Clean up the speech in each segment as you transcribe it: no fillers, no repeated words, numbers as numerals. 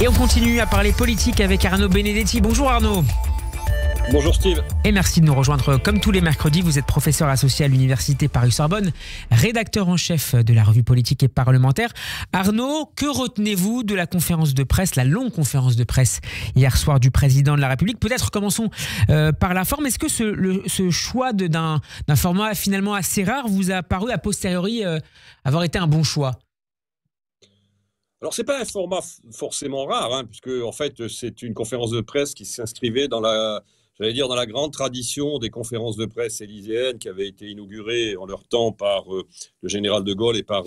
Et on continue à parler politique avec Arnaud Benedetti. Bonjour Arnaud. Bonjour Steve. Et merci de nous rejoindre comme tous les mercredis. Vous êtes professeur associé à l'université Paris-Sorbonne, rédacteur en chef de la revue politique et parlementaire. Arnaud, que retenez-vous de la conférence de presse, la longue conférence de presse hier soir du président de la République? Peut-être commençons par la forme. Est-ce que ce choix d'un format finalement assez rare vous a paru a posteriori avoir été un bon choix? Alors, c'est pas un format forcément rare, puisque en fait, c'est une conférence de presse qui s'inscrivait dans la grande tradition des conférences de presse élyséennes qui avaient été inaugurées en leur temps par le général de Gaulle et par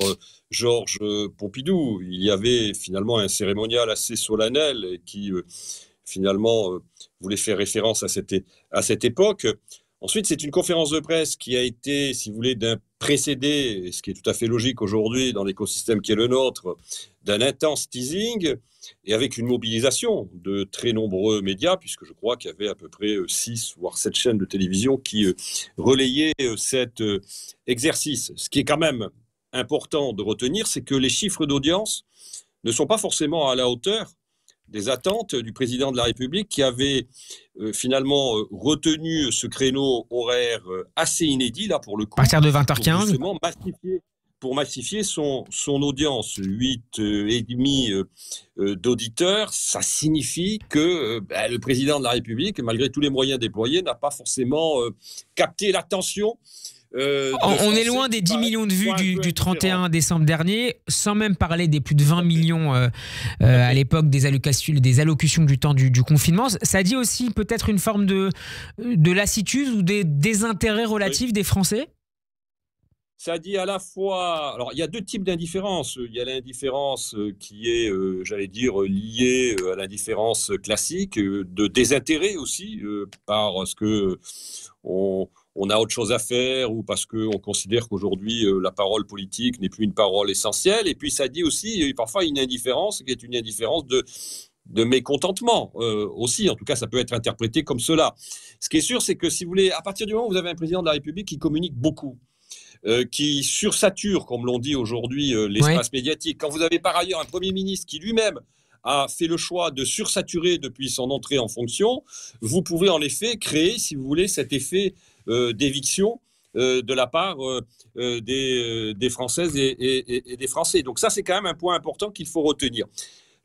Georges Pompidou. Il y avait finalement un cérémonial assez solennel et qui finalement voulait faire référence à cette époque. Ensuite, c'est une conférence de presse qui a été, si vous voulez, d'un précédé, ce qui est tout à fait logique aujourd'hui dans l'écosystème qui est le nôtre, d'un intense teasing et avec une mobilisation de très nombreux médias, puisque je crois qu'il y avait à peu près 6 voire 7 chaînes de télévision qui relayaient cet exercice. Ce qui est quand même important de retenir, c'est que les chiffres d'audience ne sont pas forcément à la hauteur des attentes du président de la République qui avait finalement retenu ce créneau horaire assez inédit, là, pour le coup. À partir de 20h15. Pour massifier son audience. 8,5 d'auditeurs, ça signifie que le président de la République, malgré tous les moyens déployés, n'a pas forcément capté l'attention. On est loin des 10 millions de vues du 31 décembre dernier, sans même parler des plus de 20 millions à l'époque des allocutions du temps du confinement. Ça dit aussi peut-être une forme de lassitude ou des désintérêts relatifs des Français? Ça dit à la fois... Alors, il y a deux types d'indifférence. Il y a l'indifférence qui est, liée à l'indifférence classique, de désintérêt aussi, parce que on a autre chose à faire ou parce qu'on considère qu'aujourd'hui, la parole politique n'est plus une parole essentielle. Et puis, ça dit aussi parfois une indifférence qui est une indifférence de mécontentement aussi. En tout cas, ça peut être interprété comme cela. Ce qui est sûr, c'est que si vous voulez, à partir du moment où vous avez un président de la République qui communique beaucoup, qui sursature, comme l'on dit aujourd'hui, l'espace médiatique. Quand vous avez par ailleurs un Premier ministre qui lui-même a fait le choix de sursaturer depuis son entrée en fonction, vous pouvez en effet créer, si vous voulez, cet effet d'éviction de la part des Françaises et des Français. Donc ça, c'est quand même un point important qu'il faut retenir.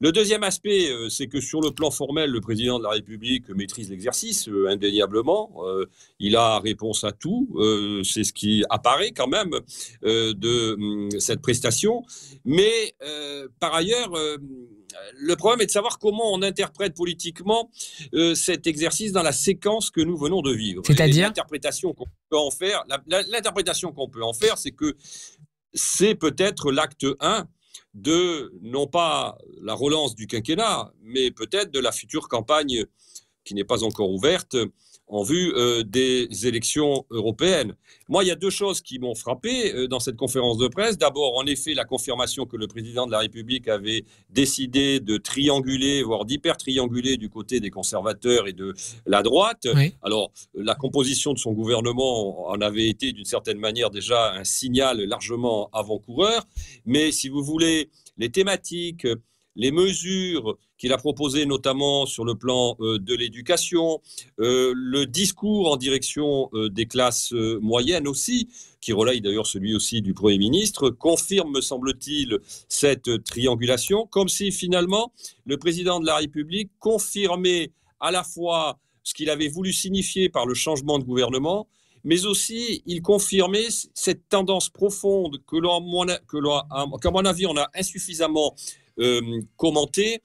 Le deuxième aspect, c'est que sur le plan formel, le président de la République maîtrise l'exercice, indéniablement. Il a réponse à tout. C'est ce qui apparaît quand même de cette prestation. Mais par ailleurs, le problème est de savoir comment on interprète politiquement cet exercice dans la séquence que nous venons de vivre. C'est-à-dire ? L'interprétation qu'on peut en faire, c'est que c'est peut-être l'acte 1 de, non pas la relance du quinquennat, mais peut-être de la future campagne qui n'est pas encore ouverte en vue des élections européennes. Moi, il y a deux choses qui m'ont frappé dans cette conférence de presse. D'abord, en effet, la confirmation que le président de la République avait décidé de trianguler, voire d'hyper-trianguler du côté des conservateurs et de la droite. Oui. Alors, la composition de son gouvernement en avait été d'une certaine manière déjà un signal largement avant-coureur. Mais si vous voulez, les thématiques, les mesures qu'il a proposées, notamment sur le plan de l'éducation, le discours en direction des classes moyennes aussi, qui relaye d'ailleurs celui aussi du Premier ministre, confirme, me semble-t-il, cette triangulation, comme si finalement le président de la République confirmait à la fois ce qu'il avait voulu signifier par le changement de gouvernement, mais aussi il confirmait cette tendance profonde qu'à mon avis on a insuffisamment commenté,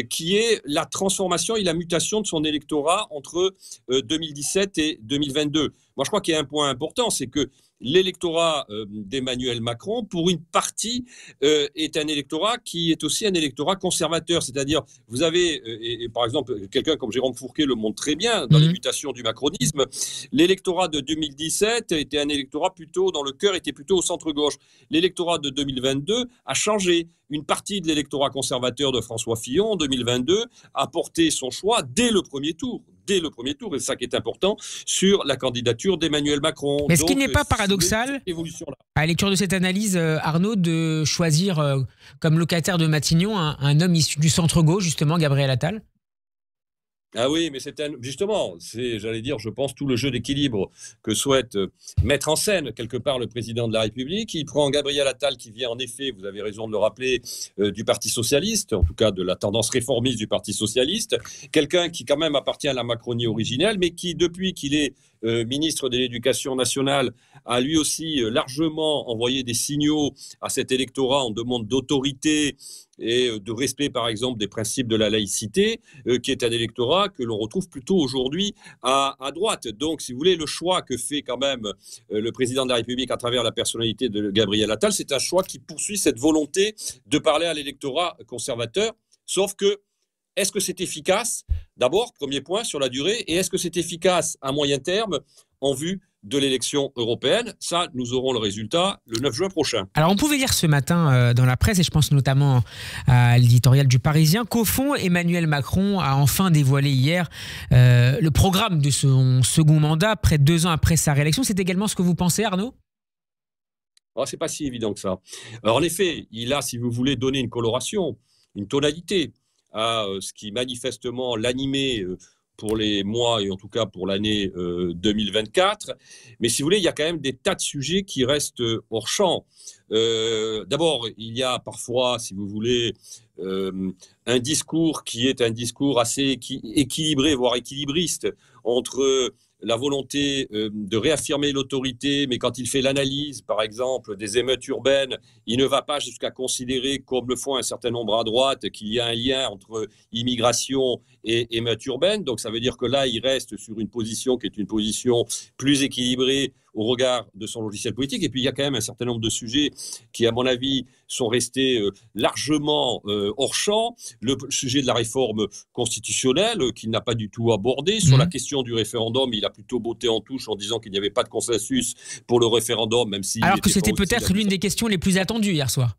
qui est la transformation et la mutation de son électorat entre 2017 et 2022. Moi, je crois qu'il y a un point important, c'est que l'électorat d'Emmanuel Macron, pour une partie, est un électorat qui est aussi un électorat conservateur. C'est-à-dire, vous avez, et par exemple, quelqu'un comme Jérôme Fourquet le montre très bien dans les mutations du macronisme, l'électorat de 2017 était un électorat plutôt, dans le cœur, était plutôt au centre-gauche. L'électorat de 2022 a changé. Une partie de l'électorat conservateur de François Fillon, en 2022, a porté son choix dès le premier tour dès le premier tour, et c'est ça qui est important, sur la candidature d'Emmanuel Macron. Mais est-ce qu'il n'est pas paradoxal, à la lecture de cette analyse, Arnaud, de choisir comme locataire de Matignon un homme issu du centre-gauche, justement, Gabriel Attal? Ah oui, mais justement, c'est, j'allais dire, je pense, tout le jeu d'équilibre que souhaite mettre en scène quelque part le président de la République. Il prend Gabriel Attal qui vient en effet, vous avez raison de le rappeler, du Parti Socialiste, en tout cas de la tendance réformiste du Parti Socialiste, quelqu'un qui quand même appartient à la Macronie originelle, mais qui, depuis qu'il est ministre de l'Éducation nationale, a lui aussi largement envoyé des signaux à cet électorat en demande d'autorité et de respect, par exemple, des principes de la laïcité, qui est un électorat que l'on retrouve plutôt aujourd'hui à droite. Donc, si vous voulez, le choix que fait quand même le président de la République à travers la personnalité de Gabriel Attal, c'est un choix qui poursuit cette volonté de parler à l'électorat conservateur, sauf que est-ce que c'est efficace? D'abord, premier point sur la durée, et est-ce que c'est efficace à moyen terme en vue de l'élection européenne? Ça, nous aurons le résultat le 9 juin prochain. Alors, on pouvait lire ce matin dans la presse, et je pense notamment à l'éditorial du Parisien, qu'au fond, Emmanuel Macron a enfin dévoilé hier le programme de son second mandat, près de 2 ans après sa réélection. C'est également ce que vous pensez, Arnaud? Oh, c'est pas si évident que ça. Alors, en effet, il a, si vous voulez, donné une coloration, une tonalité à ce qui manifestement l'animait pour les mois et en tout cas pour l'année 2024. Mais si vous voulez, il y a quand même des tas de sujets qui restent hors champ. D'abord, il y a parfois, si vous voulez, un discours qui est un discours assez équilibré, voire équilibriste, entre la volonté de réaffirmer l'autorité, mais quand il fait l'analyse, par exemple, des émeutes urbaines, il ne va pas jusqu'à considérer, comme le font un certain nombre à droite, qu'il y a un lien entre immigration et émeutes urbaines. Donc ça veut dire que là, il reste sur une position qui est une position plus équilibrée au regard de son logiciel politique. Et puis, il y a quand même un certain nombre de sujets qui, à mon avis, sont restés largement hors champ. Le sujet de la réforme constitutionnelle, qu'il n'a pas du tout abordé. Sur la question du référendum, il a plutôt botté en touche en disant qu'il n'y avait pas de consensus pour le référendum, même si... Alors que c'était peut-être l'une des questions les plus attendues hier soir.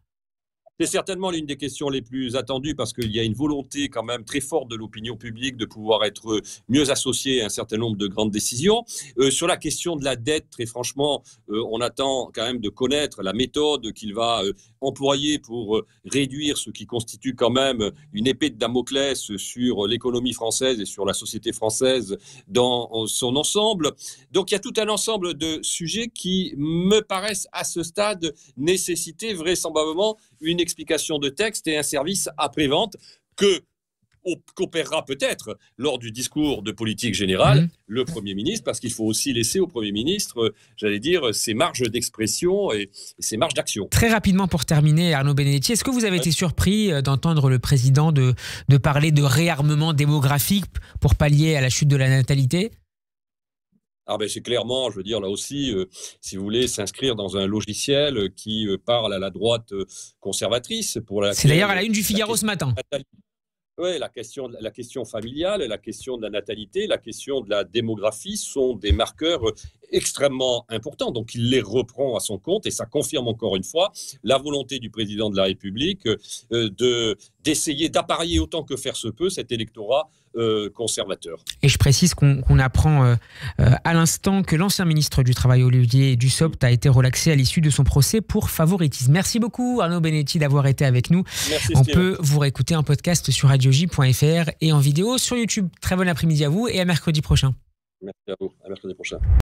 C'est certainement l'une des questions les plus attendues parce qu'il y a une volonté quand même très forte de l'opinion publique de pouvoir être mieux associée à un certain nombre de grandes décisions. Sur la question de la dette, très franchement, on attend quand même de connaître la méthode qu'il va employer pour réduire ce qui constitue quand même une épée de Damoclès sur l'économie française et sur la société française dans son ensemble. Donc il y a tout un ensemble de sujets qui me paraissent à ce stade nécessiter vraisemblablement une explication de texte et un service après-vente qu'opérera peut-être lors du discours de politique générale le Premier ministre, parce qu'il faut aussi laisser au Premier ministre, j'allais dire, ses marges d'expression et ses marges d'action. Très rapidement pour terminer, Arnaud Benedetti, est-ce que vous avez été surpris d'entendre le président de parler de réarmement démographique pour pallier à la chute de la natalité ? Ah ben c'est clairement, je veux dire, là aussi, si vous voulez, s'inscrire dans un logiciel qui parle à la droite conservatrice. C'est d'ailleurs à la une du Figaro ce matin. Oui, la question familiale, la question de la natalité, la question de la démographie sont des marqueurs extrêmement importants. Donc, il les reprend à son compte et ça confirme encore une fois la volonté du président de la République d'essayer d'apparier autant que faire se peut cet électorat conservateur. Et je précise qu'on apprend à l'instant que l'ancien ministre du Travail, Olivier Dussopt, a été relaxé à l'issue de son procès pour favoritisme. Merci beaucoup, Arnaud Benedetti, d'avoir été avec nous. Merci, on peut vous réécouter en podcast sur radioj.fr et en vidéo sur YouTube. Très bon après-midi à vous et à mercredi prochain. Merci à vous, à mercredi prochain.